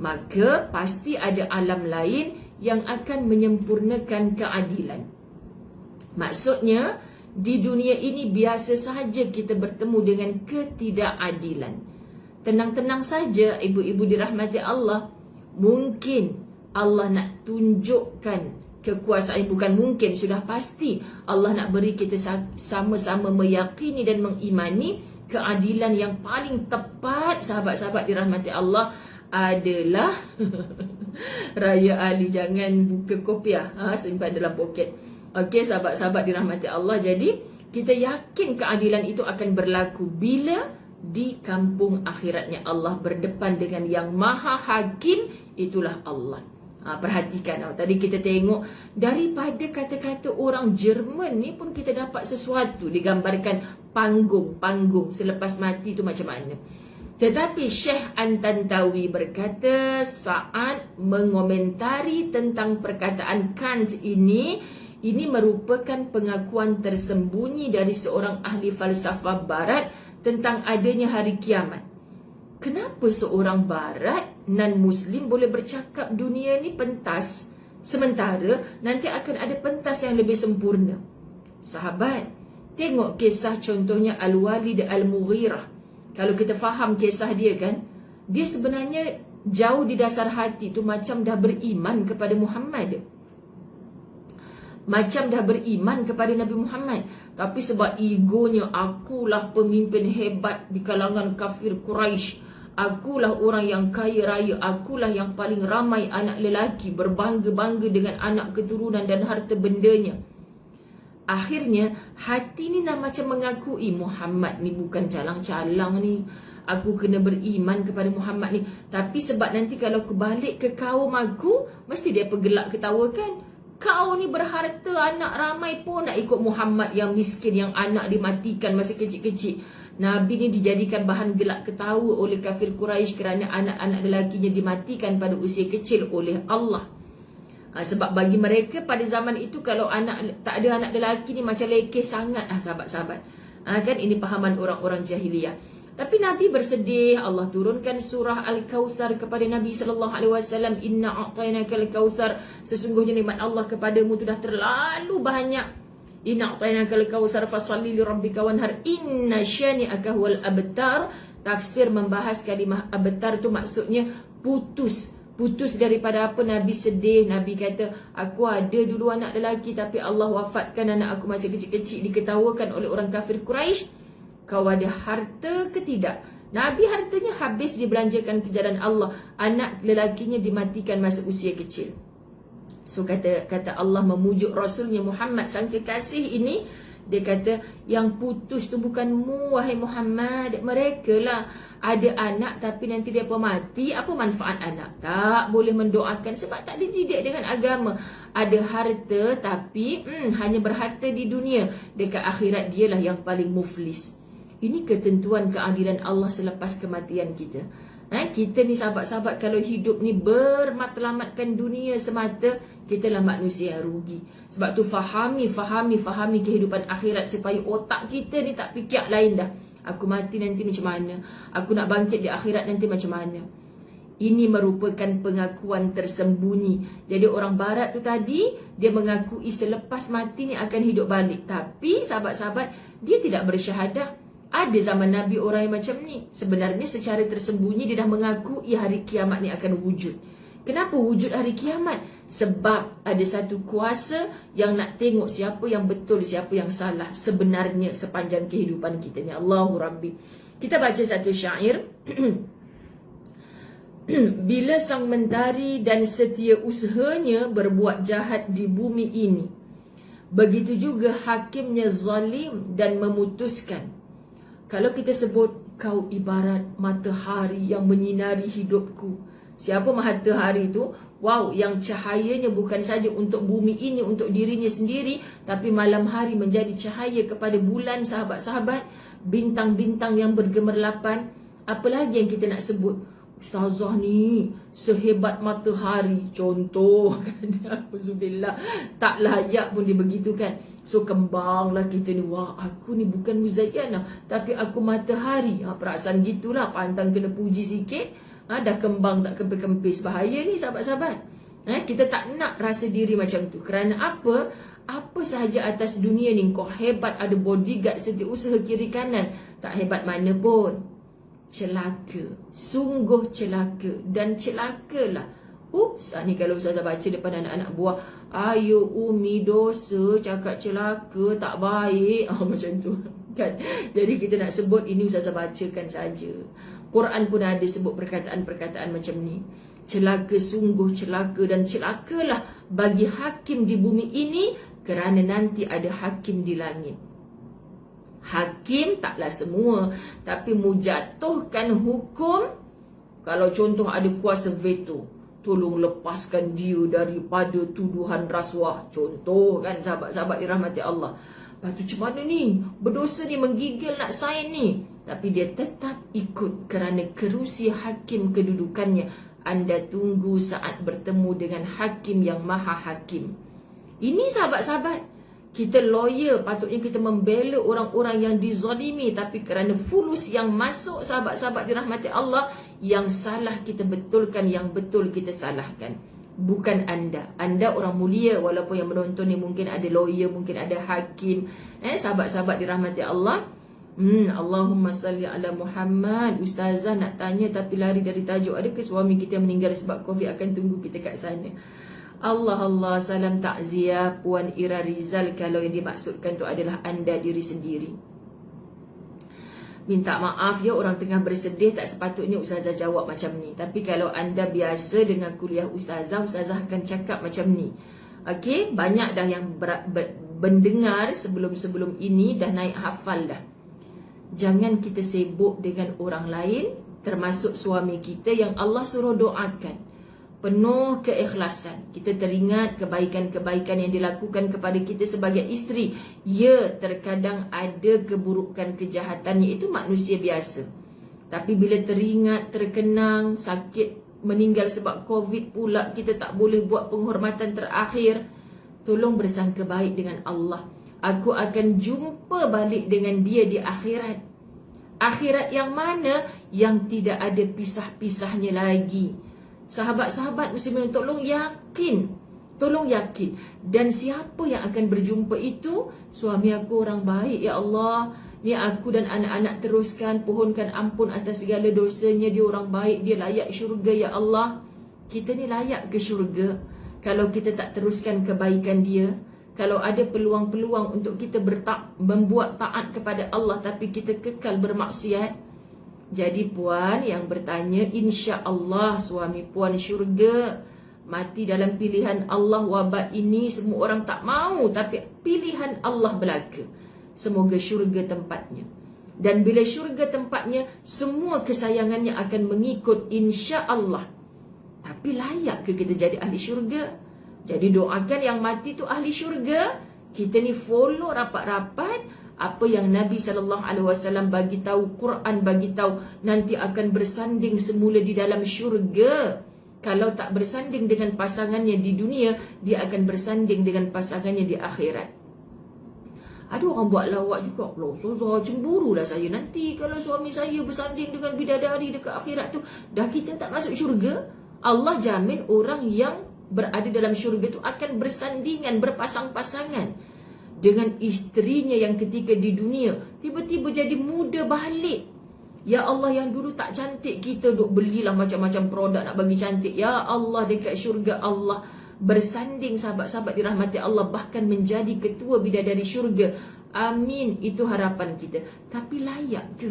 Maka pasti ada alam lain yang akan menyempurnakan keadilan. Maksudnya di dunia ini biasa sahaja kita bertemu dengan ketidakadilan. Tenang-tenang saja ibu-ibu dirahmati Allah. Mungkin Allah nak tunjukkan kekuasaan, bukan mungkin, sudah pasti Allah nak beri kita sama-sama meyakini dan mengimani keadilan yang paling tepat sahabat-sahabat dirahmati Allah adalah Raya Ali, jangan buka kopiah, simpan dalam poket. Okey sahabat-sahabat dirahmati Allah, jadi kita yakin keadilan itu akan berlaku bila di kampung akhiratnya Allah berdepan dengan yang maha hakim, itulah Allah. Perhatikan, tadi kita tengok daripada kata-kata orang Jerman ni pun kita dapat sesuatu, digambarkan panggung selepas mati tu macam mana. Tetapi Syekh An-Tantawi berkata saat mengomentari tentang perkataan Kant ini, Ini merupakan pengakuan tersembunyi dari seorang ahli falsafah barat tentang adanya hari kiamat. Kenapa seorang barat non-Muslim boleh bercakap dunia ni pentas, sementara nanti akan ada pentas yang lebih sempurna? Sahabat, tengok kisah contohnya Al-Walid Al-Mughirah. Kalau kita faham kisah dia kan, dia sebenarnya jauh di dasar hati tu macam dah beriman kepada Muhammad. Macam dah beriman kepada Nabi Muhammad. Tapi sebab egonya, akulah pemimpin hebat di kalangan kafir Quraisy, akulah orang yang kaya raya, akulah yang paling ramai anak lelaki, berbangga-bangga dengan anak keturunan dan harta bendanya. Akhirnya hati ni nak macam mengakui Muhammad ni bukan calang-calang ni, aku kena beriman kepada Muhammad ni. Tapi sebab nanti kalau kebalik ke kaum aku, mesti dia pergelak ketawa kan. Kau ni berharta, anak ramai pun nak ikut Muhammad yang miskin, yang anak dimatikan masih kecil-kecil. Nabi ni dijadikan bahan gelak ketawa oleh kafir Quraisy kerana anak-anak lelakinya dimatikan pada usia kecil oleh Allah. Sebab bagi mereka pada zaman itu, kalau tak ada anak lelaki ni macam lekeh sangat sahabat-sahabat. Kan ini pahaman orang-orang jahiliyah. Tapi Nabi bersedih. Allah turunkan surah Al-Kautsar kepada Nabi SAW. Inna a'tainakal kautsar, sesungguhnya nikmat Allah kepadamu tu dah terlalu banyak. Inna a'tainakal kautsar fasalli li rabbika wanhar inna syani'aka huwal abtar. Tafsir membahas kalimah abtar tu maksudnya putus daripada apa. Nabi sedih. Nabi kata, aku ada dulu anak lelaki tapi Allah wafatkan anak aku masih kecil-kecil, diketawakan oleh orang kafir Quraisy. Kau ada harta ke tidak? Nabi hartanya habis dibelanjakan ke jalan Allah, anak lelakinya dimatikan masa usia kecil. So kata Allah memujuk Rasulnya Muhammad sang kekasih ini. Dia kata, yang putus tu bukanmu wahai Muhammad, mereka lah. Ada anak tapi nanti dia pun mati, apa manfaat anak? Tak boleh mendoakan sebab tak dididik dengan agama. Ada harta tapi hanya berharta di dunia, dekat akhirat dialah yang paling muflis. Ini ketentuan keadilan Allah selepas kematian kita. Kita ni sahabat-sahabat, kalau hidup ni bermatlamatkan dunia semata, kita lah manusia yang rugi. Sebab tu fahami kehidupan akhirat supaya otak kita ni tak fikir lain dah. Aku mati nanti macam mana? Aku nak bangkit di akhirat nanti macam mana? Ini merupakan pengakuan tersembunyi. Jadi orang barat tu tadi, dia mengakui selepas mati ni akan hidup balik. Tapi sahabat-sahabat, dia tidak bersyahadah. Ada zaman Nabi orang yang macam ni. Sebenarnya secara tersembunyi dia dah mengakui hari kiamat ni akan wujud. Kenapa wujud hari kiamat? Sebab ada satu kuasa yang nak tengok siapa yang betul, siapa yang salah sebenarnya sepanjang kehidupan kita ni. Allahu Rabbi. Kita baca satu syair. Bila sang mentari dan setia usahanya berbuat jahat di bumi ini, begitu juga hakimnya zalim dan memutuskan. Kalau kita sebut, kau ibarat matahari yang menyinari hidupku. Siapa matahari itu? Wow, yang cahayanya bukan saja untuk bumi ini, untuk dirinya sendiri, tapi malam hari menjadi cahaya kepada bulan, sahabat-sahabat, bintang-bintang yang bergemerlapan. Apalagi yang kita nak sebut? Ustazah ni sehebat matahari, contoh kan. Alhamdulillah, tak layak pun dia begitu kan. So kembanglah kita ni, wah aku ni bukan Muzayyanah tapi aku matahari. Perasaan gitulah, pantang kena puji sikit, dah kembang tak kempis-kempis. Bahaya ni sahabat-sahabat. Kita tak nak rasa diri macam tu. Kerana apa? Apa sahaja atas dunia ni kau hebat, ada bodyguard setiausaha kiri kanan, tak hebat mana pun. Celaka, sungguh celaka, dan celakalah. Ups, ni kalau Ustazah baca depan anak-anak buah, ayo umi dosa, cakap celaka, tak baik, macam tu kan. Jadi kita nak sebut ini Ustazah bacakan saja. Quran pun ada sebut perkataan-perkataan macam ni. Celaka, sungguh celaka, dan celakalah bagi hakim di bumi ini, kerana nanti ada hakim di langit. Hakim taklah semua, tapi mujatuhkan hukum. Kalau contoh ada kuasa veto, tolong lepaskan dia daripada tuduhan rasuah. Contoh kan sahabat-sahabat dirahmati Allah. Lepas tu macam mana ni? Berdosa ni, menggigil nak sign ni. Tapi dia tetap ikut kerana kerusi hakim kedudukannya. Anda tunggu saat bertemu dengan hakim yang maha hakim. Ini sahabat-sahabat, kita lawyer, patutnya kita membela orang-orang yang dizalimi, tapi kerana fulus yang masuk, sahabat-sahabat dirahmati Allah, yang salah kita betulkan, yang betul kita salahkan. Bukan anda. Anda orang mulia, walaupun yang menonton ni mungkin ada lawyer, mungkin ada hakim. Sahabat-sahabat dirahmati Allah. Allahumma salli ala Muhammad. Ustazah nak tanya tapi lari dari tajuk. Adakah suami kita yang meninggal sebab COVID? Akan tunggu kita kat sana. Allah, salam takziah Puan Ira Rizal. Kalau yang dimaksudkan tu adalah anda diri sendiri. Minta maaf ya, orang tengah bersedih, tak sepatutnya Ustazah jawab macam ni. Tapi kalau anda biasa dengan kuliah Ustazah akan cakap macam ni. Okey, banyak dah yang mendengar sebelum-sebelum ini, dah naik hafal dah. Jangan kita sibuk dengan orang lain, termasuk suami kita yang Allah suruh doakan. Penuh keikhlasan. Kita teringat kebaikan-kebaikan yang dilakukan kepada kita sebagai isteri. Ya, terkadang ada keburukan, kejahatannya, itu manusia biasa. Tapi bila teringat, terkenang, sakit, meninggal sebab COVID pula, kita tak boleh buat penghormatan terakhir. Tolong bersangka baik dengan Allah. Aku akan jumpa balik dengan dia di akhirat. Akhirat yang mana? Yang tidak ada pisah-pisahnya lagi. Sahabat-sahabat muslimin, tolong yakin. Tolong yakin. Dan siapa yang akan berjumpa itu? Suami aku orang baik, ya Allah. Ni aku dan anak-anak teruskan, pohonkan ampun atas segala dosanya. Dia orang baik, dia layak syurga, ya Allah. Kita ni layak ke syurga kalau kita tak teruskan kebaikan dia. Kalau ada peluang-peluang untuk kita membuat taat kepada Allah, tapi kita kekal bermaksiat. Jadi puan yang bertanya, insya Allah suami puan syurga. Mati dalam pilihan Allah. Wabak ini semua orang tak mau, tapi pilihan Allah belaka. Semoga syurga tempatnya. Dan bila syurga tempatnya, semua kesayangannya akan mengikut, insya Allah. Tapi layak ke kita jadi ahli syurga? Jadi doakan yang mati tu ahli syurga. Kita ni follow rapat-rapat apa yang Nabi SAW bagi tahu, Quran bagi tahu, nanti akan bersanding semula di dalam syurga. Kalau tak bersanding dengan pasangannya di dunia, dia akan bersanding dengan pasangannya di akhirat. Ada orang buat lawak juga, loh, Ustazah, cemburulah saya nanti kalau suami saya bersanding dengan bidadari dekat akhirat tu. Dah kita tak masuk syurga. Allah jamin orang yang berada dalam syurga tu akan bersandingan, berpasang-pasangan dengan isterinya yang ketika di dunia tiba-tiba jadi muda balik. Ya Allah, yang dulu tak cantik kita duk belilah macam-macam produk nak bagi cantik. Ya Allah, dekat syurga Allah bersanding, sahabat-sahabat dirahmati Allah, bahkan menjadi ketua bidadari syurga. Amin, itu harapan kita. Tapi layak ke?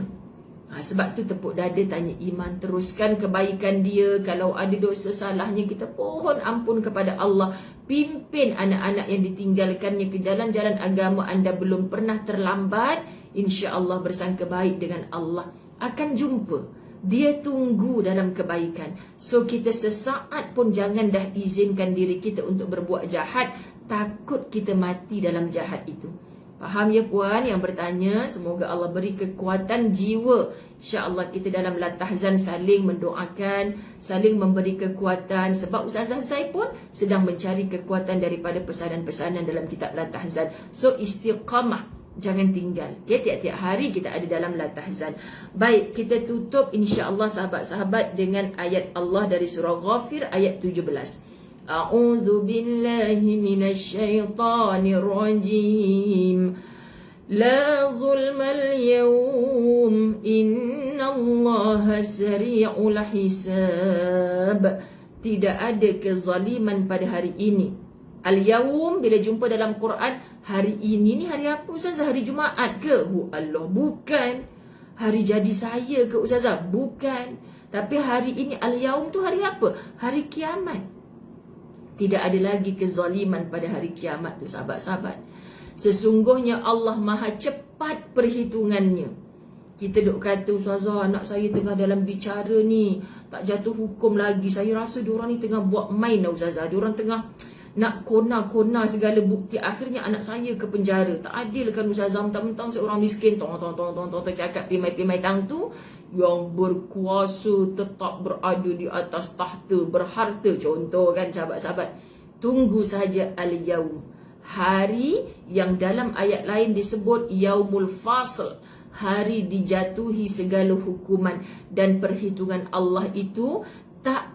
Sebab tu tepuk dada, tanya iman, teruskan kebaikan dia. Kalau ada dosa salahnya, kita pohon ampun kepada Allah. Pimpin anak-anak yang ditinggalkannya ke jalan-jalan agama. Anda belum pernah terlambat. Insya Allah bersangka baik dengan Allah. Akan jumpa. Dia tunggu dalam kebaikan. So kita sesaat pun jangan dah izinkan diri kita untuk berbuat jahat. Takut kita mati dalam jahat itu. Faham ya puan yang bertanya? Semoga Allah beri kekuatan jiwa. InsyaAllah kita dalam latahzan saling mendoakan, saling memberi kekuatan. Sebab Ustazah saya pun sedang mencari kekuatan daripada pesanan-pesanan dalam kitab latahzan. So istiqamah, jangan tinggal. Okay, tiap-tiap hari kita ada dalam latahzan. Baik, kita tutup insyaAllah sahabat-sahabat dengan ayat Allah dari surah Ghafir ayat 17. A'udzu billahi minasy syaithanir rajim. La zulmal yawm innallaha sari'ul hisab. Tidak ada kezaliman pada hari ini. Al-yawm bila jumpa dalam Quran, hari ini ni hari apa Ustazah? Hari Jumaat ke? Allah, bukan. Hari jadi saya ke Ustazah? Bukan. Tapi hari ini al-yawm tu hari apa? Hari kiamat. Tidak ada lagi kezaliman pada hari kiamat tu sahabat-sahabat. Sesungguhnya Allah maha cepat perhitungannya. Kita duk kata, Ustazah, anak saya tengah dalam bicara ni, tak jatuh hukum lagi. Saya rasa diorang ni tengah buat main lah Ustazah. Diorang tengah nak kona-kona segala bukti. Akhirnya anak saya ke penjara. Tak adil kan Ustazah, mentang-mentang seorang miskin tong cakap pimai-pimai tang tu, yang berkuasa tetap berada di atas tahta, berharta. Contoh kan sahabat-sahabat. Tunggu saja al-yawm. hari yang dalam ayat lain disebut Yaumul Fasl, hari dijatuhi segala hukuman, dan perhitungan Allah itu tak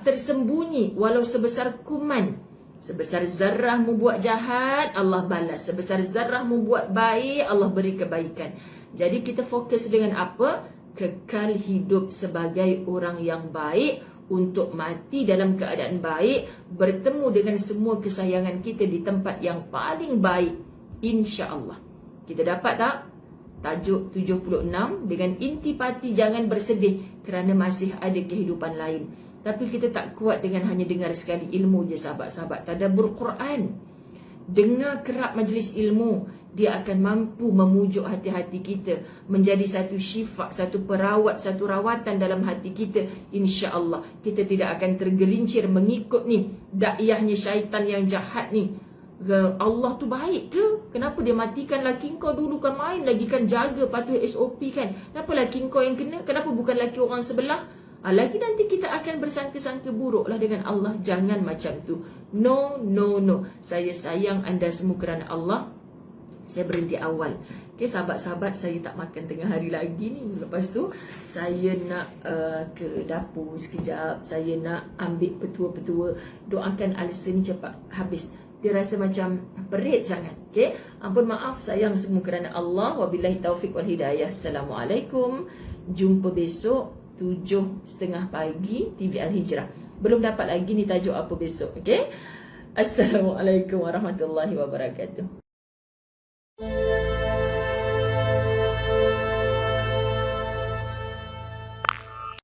tersembunyi walau sebesar kuman. Sebesar zarrah mu buat jahat, Allah balas. Sebesar zarrah mu buat baik, Allah beri kebaikan. Jadi kita fokus dengan apa? Kekal hidup sebagai orang yang baik, untuk mati dalam keadaan baik, bertemu dengan semua kesayangan kita di tempat yang paling baik, insya-Allah. Kita dapat tak? Tajuk 76 dengan intipati jangan bersedih kerana masih ada kehidupan lain. Tapi kita tak kuat dengan hanya dengar sekali ilmu je sahabat-sahabat. Tadabbur Quran, dengar kerap majlis ilmu, dia akan mampu memujuk hati-hati kita, menjadi satu syifa, satu perawat, satu rawatan dalam hati kita. InsyaAllah kita tidak akan tergelincir mengikut ni dakwahnya syaitan yang jahat ni. Allah tu baik ke? Kenapa dia matikan laki kau dulu, kan main lagi, kan jaga patuh SOP kan? Kenapa laki kau yang kena? Kenapa bukan laki orang sebelah? Lagi nanti kita akan bersangka-sangka buruklah dengan Allah. Jangan macam tu. No. Saya sayang anda semua kerana Allah. Saya berhenti awal. Okay, sahabat-sahabat, saya tak makan tengah hari lagi ni. Lepas tu saya nak ke dapur sekejap. Saya nak ambil petua-petua. Doakan Alisa ni cepat habis. Dia rasa macam perit sangat. Okay? Ampun maaf, sayang semua kerana Allah. Wabillahi taufiq wal hidayah. Assalamualaikum. Jumpa besok 7:30 pagi TV Al-Hijrah. Belum dapat lagi ni tajuk apa besok. Okay? Assalamualaikum warahmatullahi wabarakatuh.